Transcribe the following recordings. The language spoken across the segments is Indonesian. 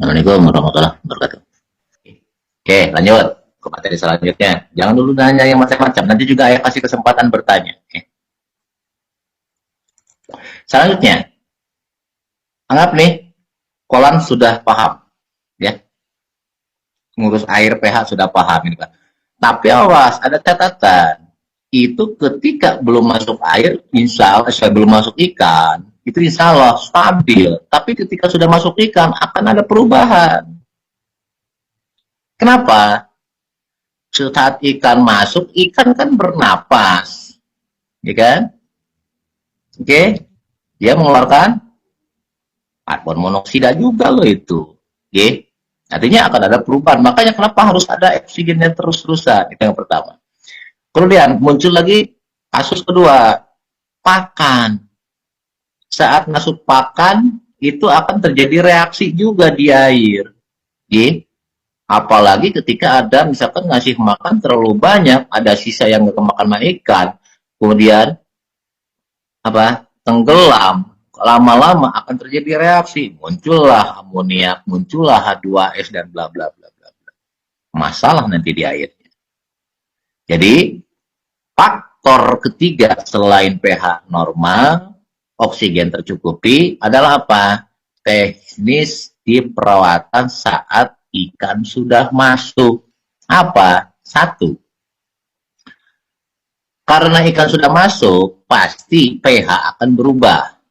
Assalamualaikum warahmatullahi wabarakatuh. Oke, lanjut ke materi selanjutnya. Jangan dulu nanya yang macam-macam. Nanti juga ayah kasih kesempatan bertanya. Oke. Selanjutnya, anggap nih, kolam sudah paham, ya, ngurus air pH sudah paham ini kan. Tapi awas, ada catatan. Itu ketika belum masuk air, insya Allah, belum masuk ikan, itu insya Allah stabil. Tapi ketika sudah masuk ikan, akan ada perubahan. Kenapa? Saat ikan masuk, ikan kan bernapas, ya kan? Oke, dia mengeluarkan karbon monoksida juga loh itu. Oke, artinya akan ada perubahan. Makanya kenapa harus ada oksigennya terus-terusan? Itu yang pertama. Kemudian muncul lagi kasus kedua, pakan. Saat masuk pakan, itu akan terjadi reaksi juga di air. Oke, apalagi ketika ada misalkan ngasih makan terlalu banyak, ada sisa yang nggak kemakan ikan, kemudian apa tenggelam, lama-lama akan terjadi reaksi, muncullah amoniak, muncullah H2S dan bla bla bla bla bla. Masalah nanti di airnya. Jadi faktor ketiga selain pH normal, oksigen tercukupi adalah apa? Teknis di perawatan saat ikan sudah masuk. Apa? Satu, karena ikan sudah masuk, pasti pH akan berubah.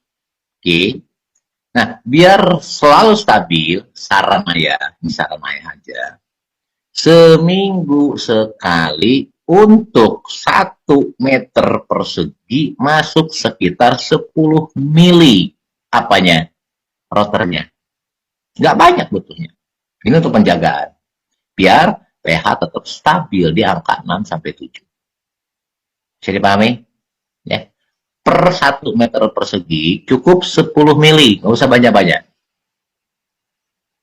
Oke. Nah, biar selalu stabil, saran ayah aja. Seminggu sekali untuk 1 meter persegi masuk sekitar 10 mili. Apanya? Rotornya. Nggak banyak butuhnya. Ini untuk penjagaan. Biar pH tetap stabil di angka 6 sampai 7. Bisa dipahami? Ya. Per 1 meter persegi cukup 10 mili, nggak usah banyak-banyak.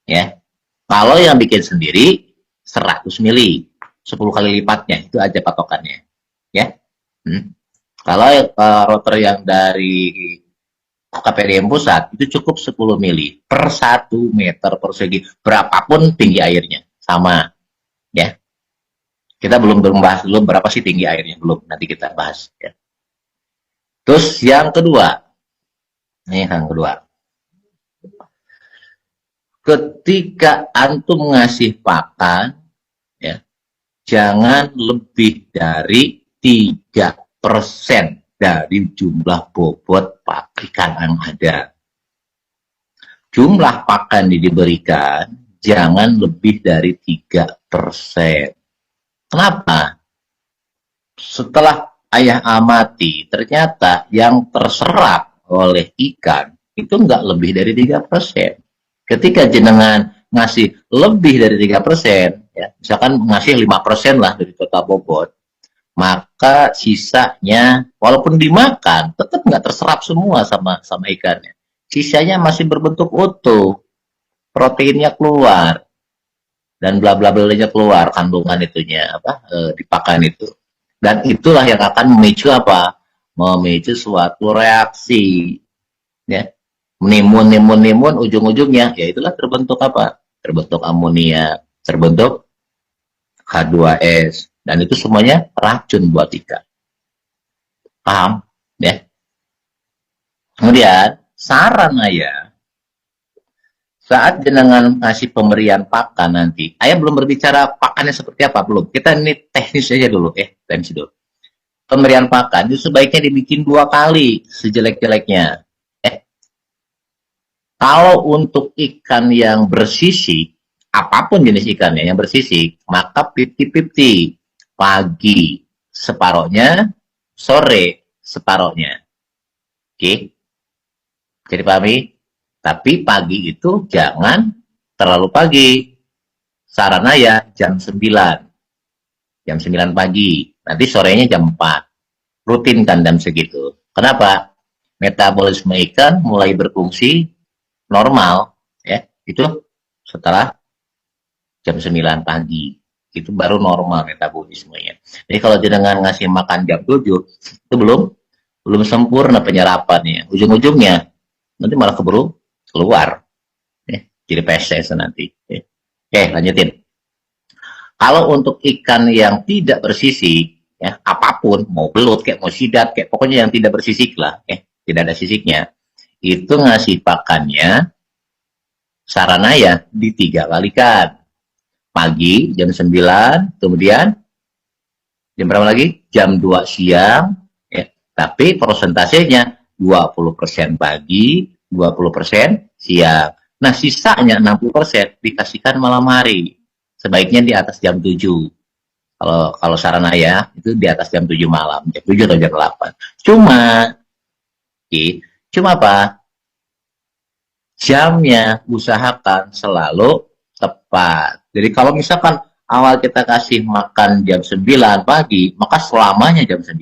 Ya. Kalau yang bikin sendiri 100 mili, 10 kali lipatnya, itu aja patokannya. Ya. Kalau rotor yang dari KPDM pusat itu cukup 10 mili per 1 meter persegi, berapapun tinggi airnya, sama. Ya. Kita belum membahas dulu berapa sih tinggi airnya, belum, nanti kita bahas. Ya. Terus yang kedua, ketika antum ngasih pakan, ya, jangan lebih dari 3% dari jumlah bobot ikan yang ada. Jumlah pakan yang diberikan jangan lebih dari 3%. Kenapa? Setelah ayah amati, ternyata yang terserap oleh ikan itu nggak lebih dari 3%. Ketika jenengan ngasih lebih dari 3%, ya, misalkan ngasih 5% lah dari total bobot, maka sisanya, walaupun dimakan, tetap nggak terserap semua sama ikannya. Sisanya masih berbentuk utuh, proteinnya keluar, dan bla bla blanya keluar, kandungan itunya, dipakan itu. Dan itulah yang akan memicu apa? Memicu suatu reaksi. Ya. Menimbun, ujung-ujungnya, ya itulah terbentuk apa? Terbentuk amonia, terbentuk H2S. Dan itu semuanya racun buat ikan. Paham? Ya. Kemudian, saran ayah, saat jenengan ngasih pemberian pakan nanti, ayah belum berbicara pakannya seperti apa, belum. Kita ini teknis aja dulu, teknis dulu. Pemberian pakan itu sebaiknya dibikin 2 kali sejelek-jeleknya. Kalau untuk ikan yang bersisik, apapun jenis ikannya yang bersisik, maka 50-50. Pagi separohnya, sore separohnya. Oke? Jadi pahami? Tapi pagi itu jangan terlalu pagi. Saran ya jam 9. Jam 9 pagi. Nanti sorenya jam 4. Rutin kan jam segitu. Kenapa? Metabolisme ikan mulai berfungsi normal, ya, itu setelah jam 9 pagi. Itu baru normal metabolismenya. Jadi kalau jenengan ngasih makan jam 7, itu belum sempurna penyerapannya. Ujung-ujungnya nanti malah keburu keluar. Ya. jadi PSS nanti. Oke, lanjutin. Kalau untuk ikan yang tidak bersisik, ya, apapun, mau belut, kayak mau sidat, kayak pokoknya yang tidak bersisik lah, tidak ada sisiknya, itu ngasih pakannya saranaya di 3 kalikan. Pagi jam 9, kemudian jam berapa lagi? Jam 2 siang, ya. Tapi persentasenya 20% pagi, 20% siang. Nah, sisanya 60% dikasihkan malam hari. Sebaiknya di atas jam 7. Kalau saran ayah itu di atas jam 7 malam, jam 7 atau jam 8. Cuma cuma apa? Jamnya usahakan selalu tepat. Jadi kalau misalkan awal kita kasih makan jam 9 pagi, maka selamanya jam 9.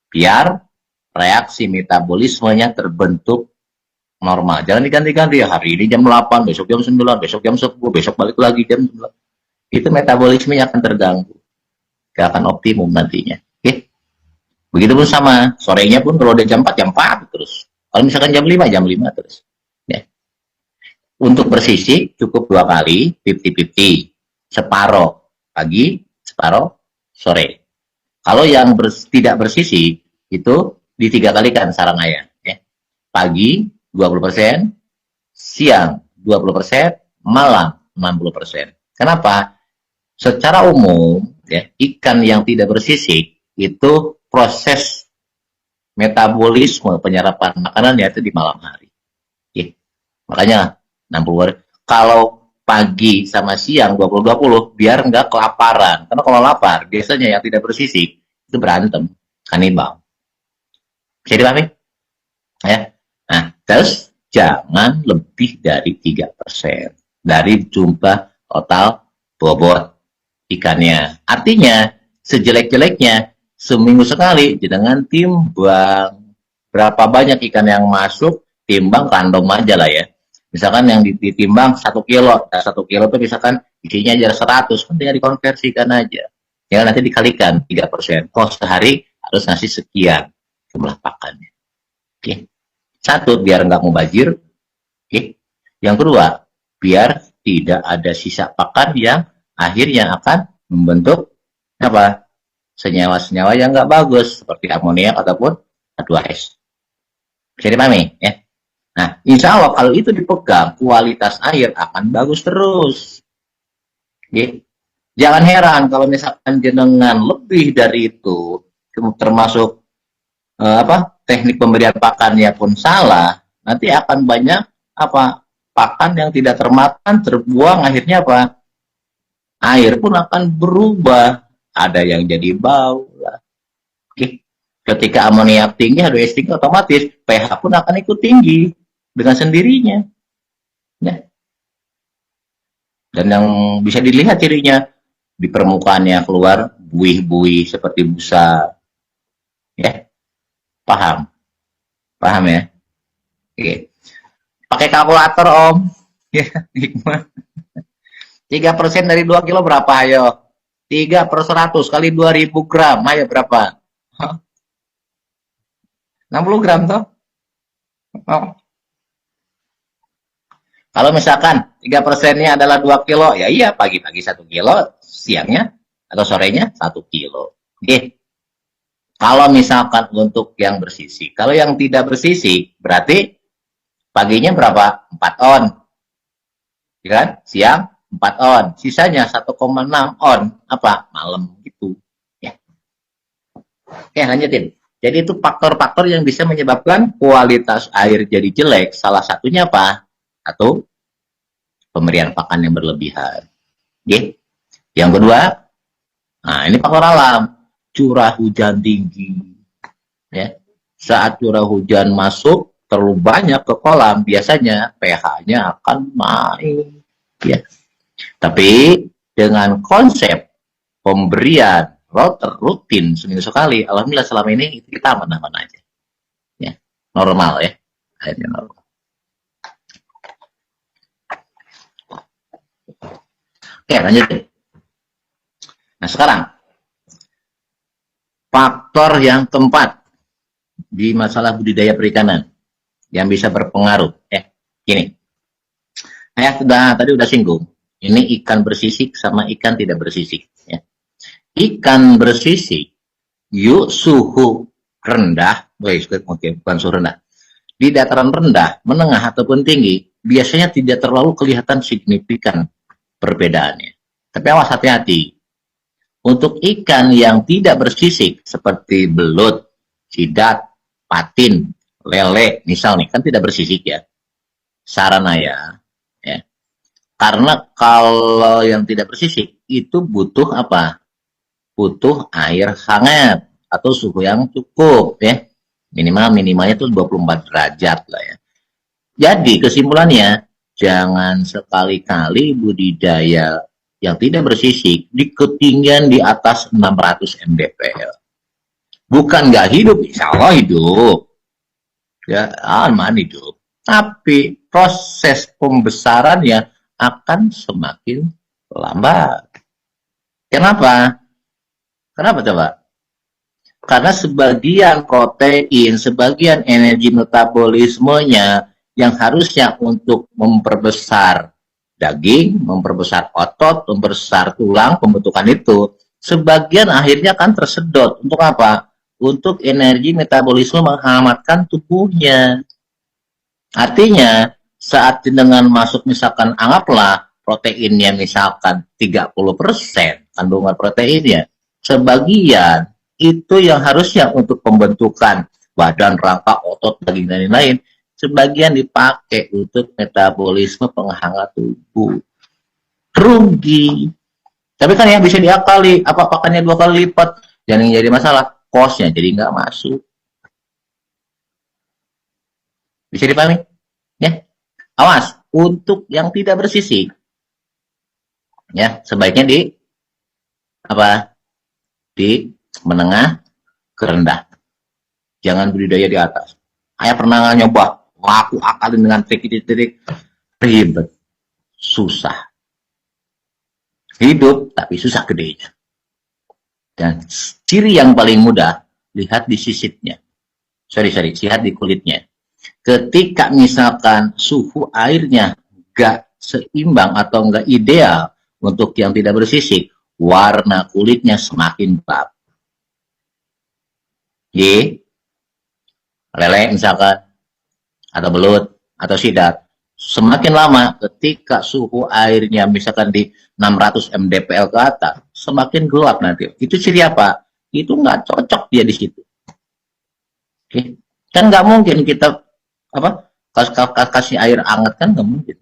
Biar reaksi metabolismenya terbentuk normal. Jangan diganti-ganti, hari ini jam 8, besok jam 9, besok jam 10, besok balik lagi jam 9. Itu metabolismenya akan terganggu. Gak akan optimum nantinya. Oke? Begitupun sama, sorenya pun kalau udah jam 4, jam 4 terus. Kalau misalkan jam 5, jam 5 terus. Ya. Untuk bersisik cukup 2 kali, 50-50. Separoh pagi, separoh sore. Kalau yang tidak bersisik, itu di 3 kalikan saran ayah. Ya. Pagi 20%, siang 20%, malam 60%. Kenapa? Secara umum, ya, ikan yang tidak bersisik itu proses metabolisme penyerapan makanannya itu di malam hari. Ya. Makanya 60. Kalau pagi sama siang 20-20 biar nggak kelaparan. Karena kalau lapar biasanya yang tidak bersisik itu berantem, kanibal. Bisa dipahami? Ya. Nah, terus jangan lebih dari 3% dari jumlah total bobot ikannya. Artinya, sejelek-jeleknya, seminggu sekali, jangan timbang. Berapa banyak ikan yang masuk, timbang random aja lah ya. Misalkan yang ditimbang 1 kilo, 1 kilo itu misalkan isinya aja 100, kan tinggal dikonversikan aja. Ya nanti dikalikan 3%. Oh, sehari harus ngasih sekian jumlah pakannya. Oke. Satu, biar nggak mubazir. Oke. Yang kedua, biar tidak ada sisa pakan yang akhirnya akan membentuk apa? Senyawa-senyawa yang nggak bagus seperti amoniak ataupun H2S. Bisa dipahami ya? Nah, insya Allah kalau itu dipegang, kualitas air akan bagus terus. Oke. Jangan heran kalau misalkan jenengan lebih dari itu, termasuk teknik pemberian pakannya pun salah, nanti akan banyak pakan yang tidak termakan, terbuang, akhirnya apa? Air pun akan berubah, ada yang jadi bau lah. Oke. Ketika amoniak tinggi, H2S tinggi, otomatis pH pun akan ikut tinggi dengan sendirinya. Ya. Dan yang bisa dilihat cirinya di permukaannya keluar buih-buih seperti busa. Ya. Paham? Paham ya? Oke. Pakai kalkulator, Om. Ya, hikmah. 3% dari 2 kilo berapa, ayo? 3/100 kali 2000 gram, ayo berapa? 60 gram toh? Oh. Kalau misalkan 3%-nya adalah 2 kilo, ya iya pagi-pagi 1 kilo, siangnya atau sorenya 1 kilo. Oke. Kalau misalkan untuk yang bersisik, kalau yang tidak bersisik, berarti paginya berapa? 4 on. Ya kan? Siang 4 on, sisanya 1,6 on, malam gitu. Ya. Oke, lanjutin. Jadi itu faktor-faktor yang bisa menyebabkan kualitas air jadi jelek. Salah satunya apa? Atau pemberian pakan yang berlebihan. Oke. Yang kedua, nah ini faktor alam, curah hujan tinggi. Ya. Saat curah hujan masuk terlalu banyak ke kolam, biasanya pH-nya akan naik. Ya. Tapi dengan konsep pemberian rutin seminggu sekali, alhamdulillah selama ini kita aman-aman aja. Ya, normal ya. Akhirnya normal. Oke, lanjut. Nah, sekarang faktor yang keempat di masalah budidaya perikanan yang bisa berpengaruh. Gini. Saya tadi udah singgung. Ini ikan bersisik sama ikan tidak bersisik. Ya. Ikan bersisik, yuk suhu rendah, oke, bukan suhu rendah. Di dataran rendah, menengah ataupun tinggi, biasanya tidak terlalu kelihatan signifikan perbedaannya. Tapi awas hati-hati. Untuk ikan yang tidak bersisik seperti belut, sidat, patin, lele, misal nih, kan tidak bersisik ya. Saranaya, ya. Karena kalau yang tidak bersisik itu butuh apa? Butuh air hangat atau suhu yang cukup ya. Minimalnya itu 24 derajat lah ya. Jadi kesimpulannya, jangan sekali-kali budidaya yang tidak bersisik di ketinggian di atas 600 mdpl. Bukan nggak hidup, insya Allah hidup. Ya, aman hidup. Tapi proses pembesarannya akan semakin lambat. Kenapa? Kenapa coba? Karena sebagian protein, sebagian energi metabolismenya yang harusnya untuk memperbesar daging, memperbesar otot, memperbesar tulang, pembentukan itu, sebagian akhirnya kan tersedot. Untuk apa? Untuk energi metabolisme menghangatkan tubuhnya. Artinya, saat dengan masuk misalkan anggaplah proteinnya misalkan 30% kandungan proteinnya, sebagian itu yang harusnya untuk pembentukan badan, rangka, otot, daging, dan lain-lain, sebagian dipakai untuk metabolisme penghangat tubuh. Rugi. Tapi kan yang bisa diakali, apa pakannya 2 kali lipat, yang jadi masalah, kosnya jadi nggak masuk. Bisa dipahami? Ya. Awas, untuk yang tidak bersisik, ya sebaiknya di apa? Di menengah ke rendah. Jangan budidaya di atas. Saya pernah nyoba, aku akalin dengan trik-trik ribet, susah. Hidup tapi susah gedenya. Dan ciri yang paling mudah, lihat di sisitnya. Lihat di kulitnya. Ketika misalkan suhu airnya gak seimbang atau gak ideal untuk yang tidak bersisik, warna kulitnya semakin gelap. Lele misalkan, atau belut, atau sidat, semakin lama ketika suhu airnya misalkan di 600 mdpl ke atas, semakin gelap nanti. Itu ciri apa? Itu nggak cocok dia di situ. Oke. Kan nggak mungkin kita apa kasih air hangat, kan nggak mungkin.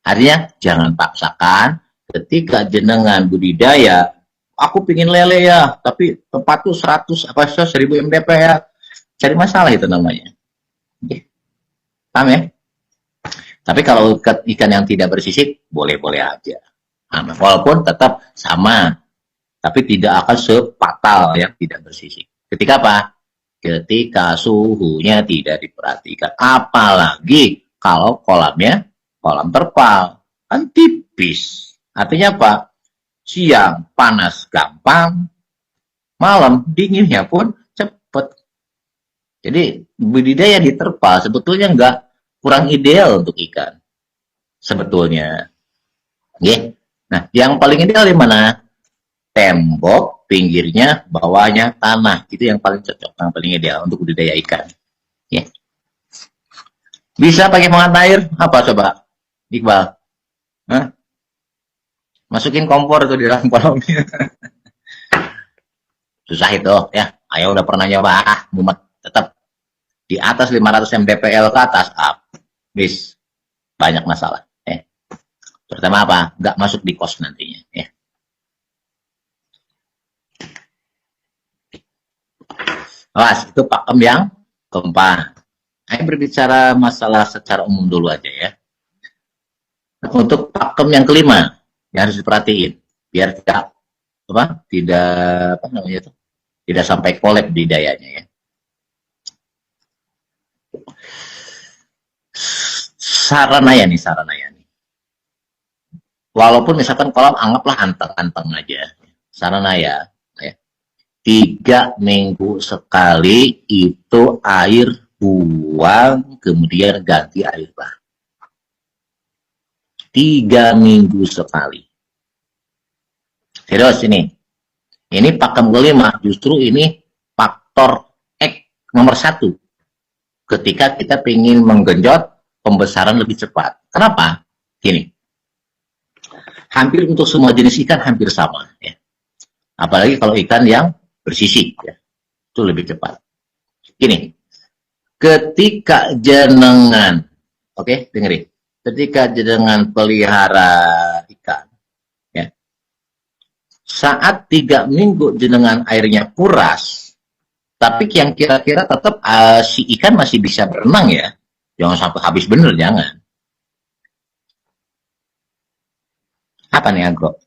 Artinya jangan paksakan ketika jenengan budidaya. Aku pingin lele ya, tapi tempat tuh 100 apa 1000 mdpl. Cari masalah itu namanya. Oke. Paham ya? Tapi kalau ikan yang tidak bersisik, boleh-boleh aja. Nah, walaupun tetap sama, tapi tidak akan sefatal yang tidak bersisik. Ketika apa? Ketika suhunya tidak diperhatikan. Apalagi kalau kolamnya kolam terpal. Kan tipis. Artinya apa? Siang panas gampang, malam dinginnya pun cepat. Jadi budidaya di terpal sebetulnya nggak kurang ideal untuk ikan. Sebetulnya. Yeah. Nah, yang paling ideal di mana? Tembok, pinggirnya, bawahnya tanah. Itu yang paling cocok, yang paling ideal untuk budidaya ikan. Yeah. Bisa pakai penghangat air? Apa coba? Iqbal? Hah? Masukin kompor tuh di dalam kolamnya. Susah itu ya. Ayo udah pernah nyoba, mumet tetap di atas 500 mdpl ke atas, bis banyak masalah. Terutama apa? Nggak masuk di kos nantinya. Ya. Awas, itu pakem yang keempat. Saya berbicara masalah secara umum dulu aja ya. Untuk pakem yang kelima, yang harus diperhatiin, biar tidak sampai kolab di dayanya ya. Saranaya nih. Walaupun misalkan kolam anggaplah anteng-anteng aja, saranaya ya. 3 minggu sekali itu air buang, kemudian ganti air baru. 3 minggu sekali. Serius ini. Ini pakem kelima, justru ini faktor X nomor 1. Ketika kita ingin menggenjot pembesaran lebih cepat. Kenapa? Gini. Hampir untuk semua jenis ikan hampir sama. Ya. Apalagi kalau ikan yang bersisik. Ya. Itu lebih cepat. Gini. Ketika jenengan, oke, dengerin. Ketika jenengan pelihara ikan, ya, saat 3 minggu jenengan airnya kuras, tapi yang kira-kira tetap si ikan masih bisa berenang ya, jangan sampai habis bener, jangan. Apa nih agro?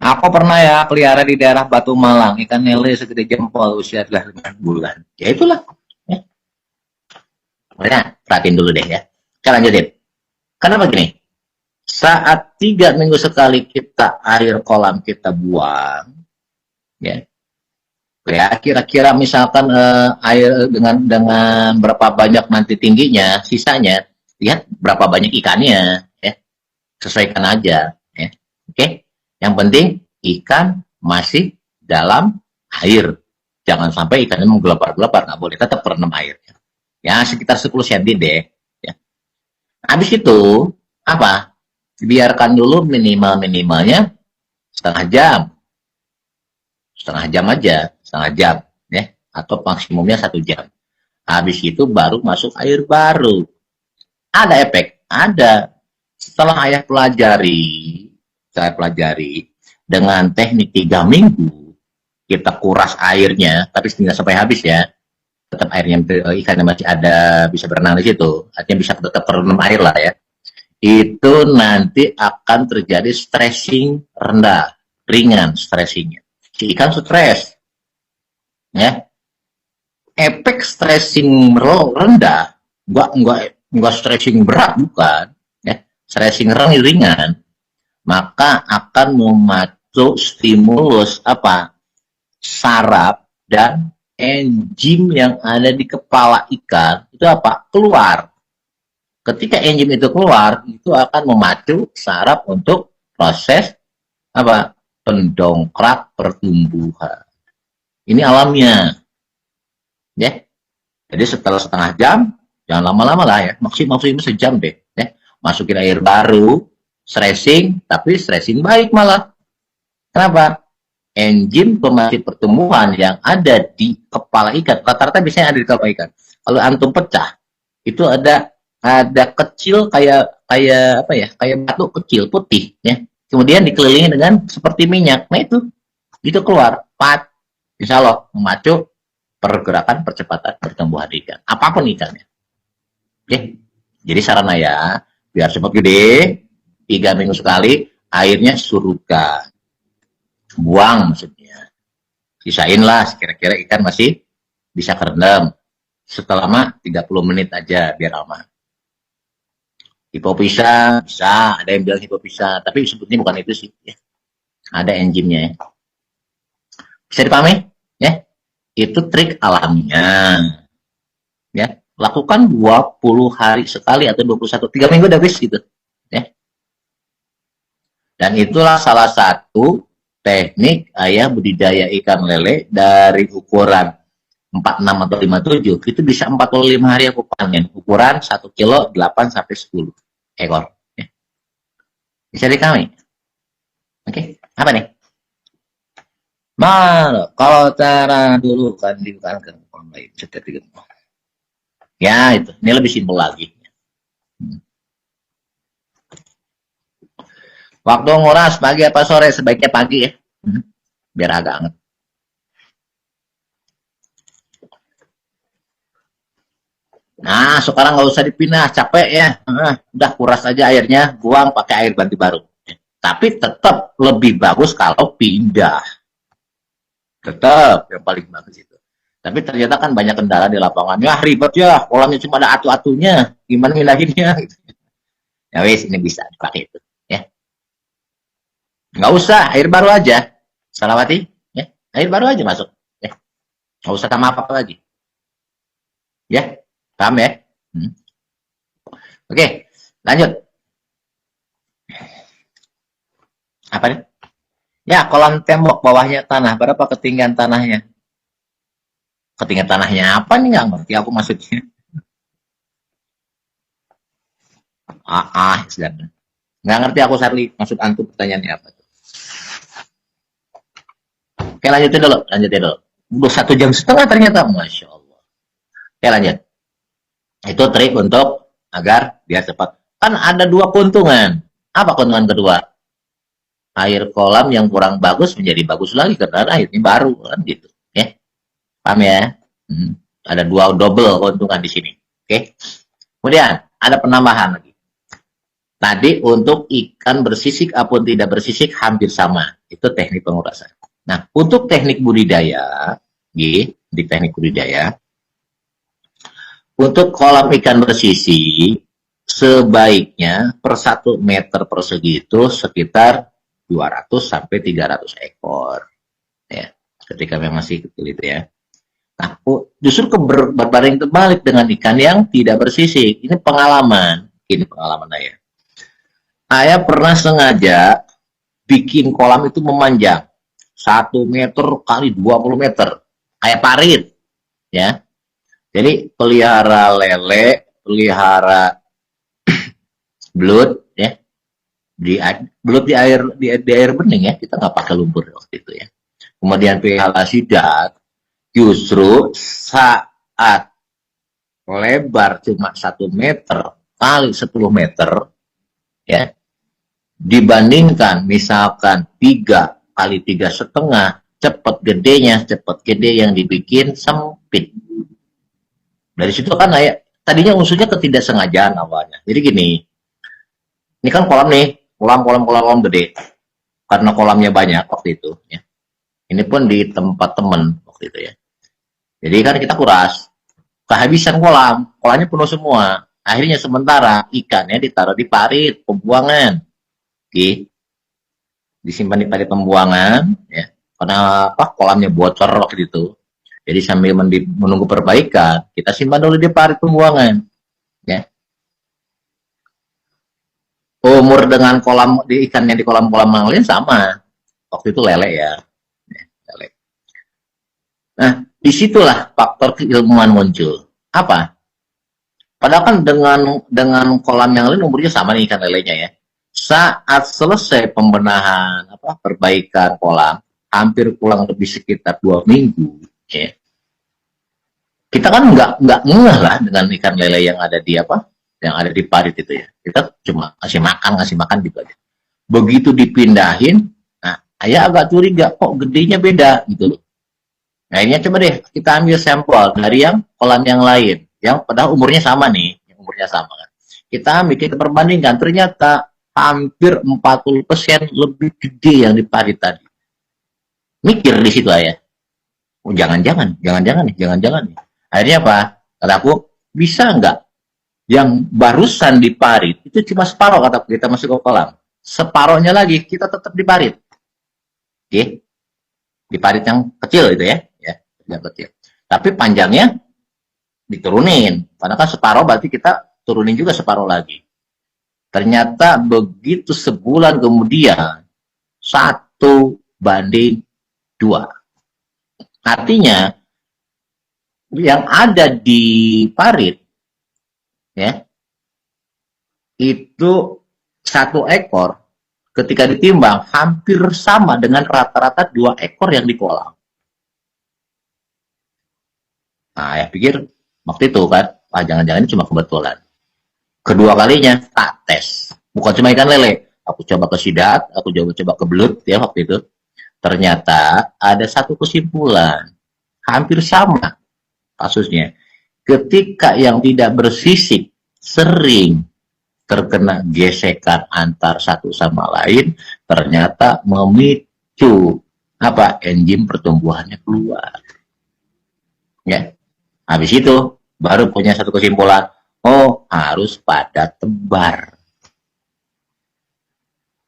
Aku pernah ya pelihara di daerah Batu Malang, ikan lele segede jempol usia 5 bulan. Ya itulah. Ya. Makanya perhatiin dulu deh ya. Kita lanjutin. Kenapa gini? Saat 3 minggu sekali kita air kolam kita buang, ya, ya kira-kira misalkan air dengan berapa banyak nanti tingginya, sisanya, lihat berapa banyak ikannya, ya, sesuaikan aja, ya, oke. Yang penting ikan masih dalam air, jangan sampai ikannya menggelapar-gelapar, nggak boleh, tetap terendam airnya, ya sekitar 10 cm deh. Habis itu apa? Biarkan dulu minimalnya setengah jam aja, setengah jam, ya, atau maksimumnya 1 jam. Habis itu baru masuk air baru. Ada efek, ada. Setelah saya pelajari dengan teknik 3 minggu, kita kuras airnya, tapi tidak sampai habis ya. Tetap airnya ikannya masih ada, bisa berenang di situ, artinya bisa tetap terendam air lah ya. Itu nanti akan terjadi stressing rendah, ringan stressingnya. Si ikan stres, ya. Efek stressing rendah, enggak stressing berat, bukan, ya. Stressing ringan, maka akan memacu stimulus apa? Saraf dan enzim yang ada di kepala ikan itu apa? Keluar. Ketika enzim itu keluar, itu akan memacu saraf untuk proses apa? Pendongkrak pertumbuhan. Ini alamnya. Ya. Jadi setelah setengah jam, jangan lama-lama lah ya, maksimal sejam deh. Ya. Masukin air baru, stressing, tapi stressing baik malah. Kenapa? Enzim pemacu pertumbuhan yang ada di kepala ikan, rata-rata biasanya ada di kepala ikan. Kalau antum pecah, itu ada kecil kayak apa ya? Kayak batu kecil putih ya. Kemudian dikelilingi dengan seperti minyak. Nah itu keluar, insya Allah memacu pergerakan percepatan pertumbuhan ikan. Apapun ikannya. Oke. Jadi sarana ya, biar cepat gede, 3 minggu sekali, airnya surutkan. Buang maksudnya, sisain lah kira-kira ikan masih bisa kerendam selama 30 menit aja biar aman. Hipofisa bisa, ada yang bilang hipofisa, tapi sebetulnya bukan itu sih ya. Ada enzimnya ya. Bisa dipahami ya, itu trik alaminya ya. Lakukan 20 hari sekali atau 21, 3 minggu udah habis gitu ya. Dan itulah salah satu teknik ayah budidaya ikan lele dari ukuran 46 atau 57 itu bisa 45 hari aku panen, ukuran 1 kilo 8 sampai 10 ekor ya. Bisa di kami. Oke, apa nih? Kalau cara dulu kan dibuka ke online ya, itu ini lebih simpel lagi. Waktu nguras pagi apa sore? Sebaiknya pagi ya. Biar agak anget. Nah, sekarang nggak usah dipindah, capek ya. Udah kuras aja airnya, buang pakai air ganti baru. Tapi tetap lebih bagus kalau pindah. Tetap yang paling bagus itu. Tapi ternyata kan banyak kendala di lapangan. Ya ribet ya, kolamnya cuma ada atu-atunya. Gimana mindahinnya? Ya wes, ini bisa dipakai itu. Ya. Nggak usah, air baru aja. Salawati, ya. Air baru aja masuk. Ya. Nggak usah tambah apa-apa lagi. Ya, paham ya? Oke, lanjut. Apa nih? Ya, kolam tembok bawahnya tanah. Berapa ketinggian tanahnya? Ketinggian tanahnya apa nih? Nggak ngerti aku maksudnya. Sedang. Nggak ngerti aku, Sarli. Maksud antum pertanyaannya apa? Oke, lanjutin dulu. Lanjutin dulu. Udah 1,5 jam ternyata. Masya Allah. Oke, lanjut. Itu trik untuk agar biar cepat. Kan ada dua keuntungan. Apa keuntungan kedua? Air kolam yang kurang bagus menjadi bagus lagi karena airnya baru kan gitu. Ya, paham ya? Ada dua double keuntungan di sini. Oke. Kemudian ada penambahan lagi. Tadi untuk ikan bersisik apun tidak bersisik hampir sama. Itu teknik pengurasan. Nah, untuk teknik budidaya, di teknik budidaya, untuk kolam ikan bersisik sebaiknya per 1 meter persegi itu sekitar 200 sampai 300 ekor. Ya, ketika memang masih kecil itu ya. Nah, justru berbanding terbalik dengan ikan yang tidak bersisik. Ini pengalaman. Ini pengalaman saya. Saya pernah sengaja bikin kolam itu memanjang. 1 meter kali 20 meter. Kayak parit. Ya. Jadi pelihara lele, pelihara belut, ya. Belut di air bening ya. Kita nggak pakai lumpur waktu itu ya. Kemudian pelihara sidat, justru saat lebar cuma 1 meter kali 10 meter, ya, dibandingkan misalkan 3 kali 3,5, cepet gedenya, cepet gede yang dibikin sempit. Dari situ kan tadinya unsurnya ketidaksengajaan awalnya. Jadi gini, ini kan kolam nih, kolam gede. Karena kolamnya banyak waktu itu, ya. Ini pun di tempat temen waktu itu ya. Jadi kan kita kuras, kehabisan kolamnya penuh semua. Akhirnya sementara ikannya ditaruh di parit pembuangan, oke, disimpan di parit pembuangan, ya. Karena kolamnya bocor waktu itu. Jadi sambil menunggu perbaikan, kita simpan dulu di parit pembuangan, ya. Umur dengan kolam di ikannya di kolam-kolam yang lain sama. Waktu itu lele ya. Lele. Nah, disitulah faktor keilmuan muncul. Apa? Padahal kan dengan kolam yang lain umurnya sama nih ikan lelenya ya. Saat selesai pembenahan perbaikan kolam, hampir kurang lebih sekitar 2 minggu, ya. Kita kan nggak ngeh lah dengan ikan lele yang ada di parit itu ya. Kita cuma ngasih makan gitu aja. Begitu dipindahin, nah, ayah agak curiga kok gedenya beda gitu loh. Akhirnya coba deh kita ambil sampel dari yang kolam yang lain, yang padahal umurnya sama nih, yang umurnya sama kan. Kita perbandingkan, ternyata hampir 40% lebih gede yang di parit tadi. Mikir di situ ayah. Oh, jangan-jangan nih. Akhirnya apa? Kata aku, bisa nggak yang barusan di parit itu cuma separuh kata kita masuk ke kolam. Separuhnya lagi kita tetap di parit. Oke. Di parit yang kecil itu ya, yang kecil. Tapi panjangnya diturunin. Karena kan separuh berarti kita turunin juga separuh lagi. Ternyata begitu sebulan kemudian 1:2. Artinya yang ada di parit ya itu 1 ekor ketika ditimbang hampir sama dengan rata-rata 2 ekor yang di kolam. Nah, ya pikir waktu itu kan, jangan-jangan ini cuma kebetulan. Kedua kalinya tak tes, bukan cuma ikan lele, aku coba ke sidat, aku coba ke belut ya waktu itu. Ternyata ada satu kesimpulan, hampir sama kasusnya. Ketika yang tidak bersisik sering terkena gesekan antar satu sama lain, ternyata memicu enzim pertumbuhannya keluar. Ya, habis itu baru punya satu kesimpulan, oh harus pada tebar.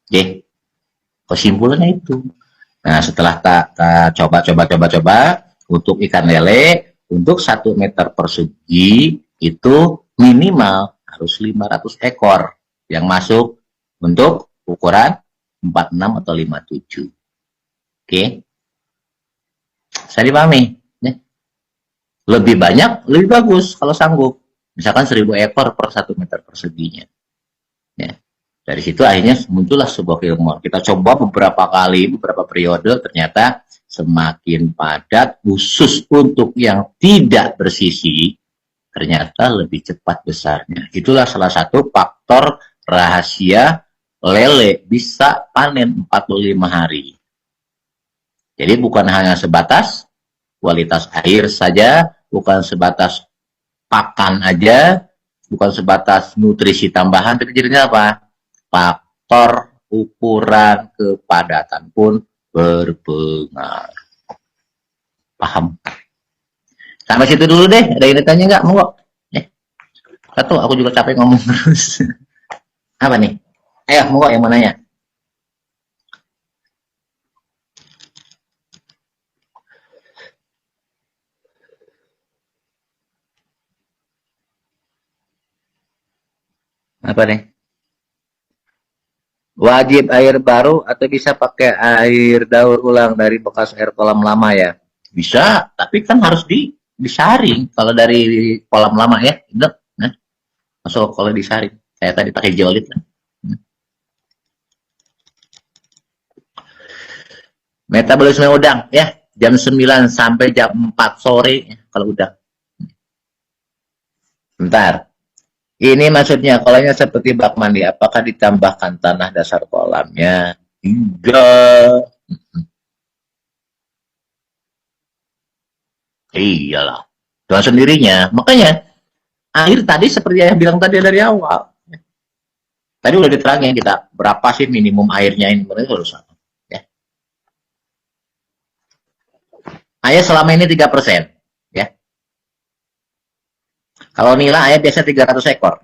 Oke, kesimpulannya itu. Nah, setelah kita coba untuk ikan lele, untuk 1 meter persegi itu minimal harus 500 ekor yang masuk untuk ukuran 46 atau 57. Oke. Saya dipahami. Ya. Lebih banyak, lebih bagus kalau sanggup. Misalkan 1000 ekor per 1 meter perseginya. Ya. Dari situ akhirnya muncullah sebuah keilmuan. Kita coba beberapa kali, beberapa periode, ternyata semakin padat, khusus untuk yang tidak bersisi, ternyata lebih cepat besarnya. Itulah salah satu faktor rahasia lele bisa panen 45 hari. Jadi bukan hanya sebatas kualitas air saja, bukan sebatas pakan aja, bukan sebatas nutrisi tambahan, tapi jadinya apa? Faktor ukuran kepadatan pun berpengaruh. Paham? Sampai situ dulu deh. Ada yang ditanya nggak? Mau? Satu, aku juga capek ngomong terus. Apa nih? Ayo, mau yang mau nanya? Apa nih? Wajib air baru atau bisa pakai air daur ulang dari bekas air kolam lama ya? Bisa, tapi kan harus disaring. Kalau dari kolam lama ya, nah, masuk kalau disaring. Saya tadi pakai jeolit kan. Metabolisme udang ya, jam 9 sampai jam 4 sore ya, kalau udang. Bentar. Ini maksudnya kolanya seperti bak mandi, apakah ditambahkan tanah dasar kolamnya? Enggak. Iyalah. Dengan sendirinya. Makanya air tadi seperti yang bilang tadi dari awal. Tadi udah diterangin kita berapa sih minimum airnya ini harus ya. Air selama ini 3%. Ya. Kalau nila ayam biasa 300 ekor.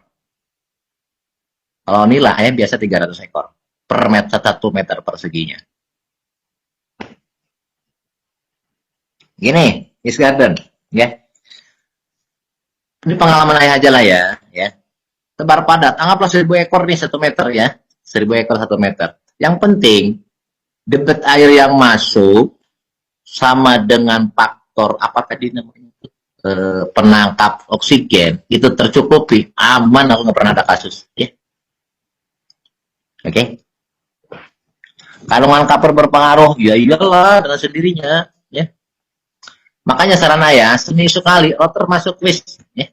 Kalau nila ayam biasa 300 ekor per meter 1 meter perseginya. Gini, Is Garden, ya. Ini pengalaman ayah aja lah ya. Tebar padat, anggaplah 1000 ekor nih 1 meter ya. 1000 ekor 1 meter. Yang penting debit air yang masuk sama dengan faktor apa tadi namanya? Penangkap oksigen itu tercukupi, aman, aku nggak pernah ada kasus ya. Oke. Okay? Kandungan kapur berpengaruh, ya iyalah dengan sendirinya ya. Makanya saran ayah seminggu sekali rotor masuk list ya.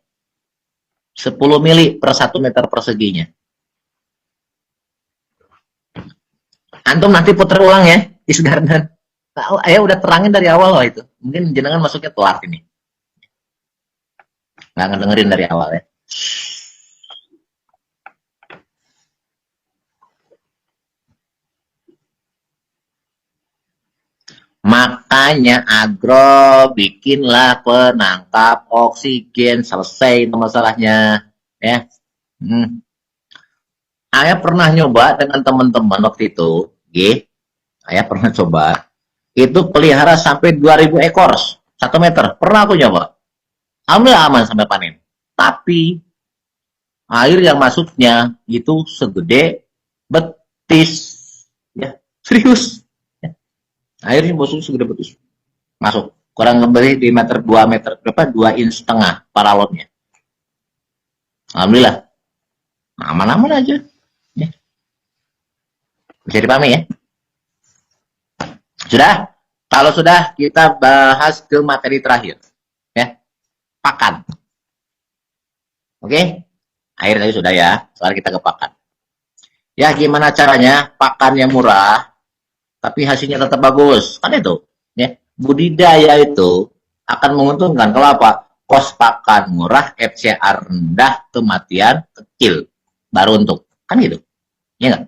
10 mili per 1 meter perseginya. Antum nanti putar ulang ya, Is Garden. Nah, ayah udah terangin dari awal loh itu. Mungkin jenengan masuknya telat ini. Nggak ngedengerin dari awal ya. Makanya agro bikinlah penangkap oksigen, selesai masalahnya ya. Ayah pernah nyoba dengan teman-teman waktu itu, ayah pernah coba. Itu pelihara sampai 2000 ekor 1 meter. Pernah aku nyoba. Alhamdulillah aman sampai panen. Tapi air yang masuknya itu segede betis. Ya, serius. Ya. Airnya masuk segede betis. Masuk. Kurang lebih di meter 2 meter berapa? 2 inch setengah paralonnya. Alhamdulillah. Aman-aman aja. Ya. Bisa dipahami ya? Sudah? Kalau sudah, kita bahas ke materi terakhir. Ya. Pakan. Oke? Air tadi sudah ya. Sekarang kita ke pakan. Ya, gimana caranya? Pakan yang murah, tapi hasilnya tetap bagus. Kan itu. Ya. Budidaya itu akan menguntungkan. Kalau apa? Kos pakan murah, FCR rendah, kematian kecil. Baru untuk. Kan gitu. Ya nggak?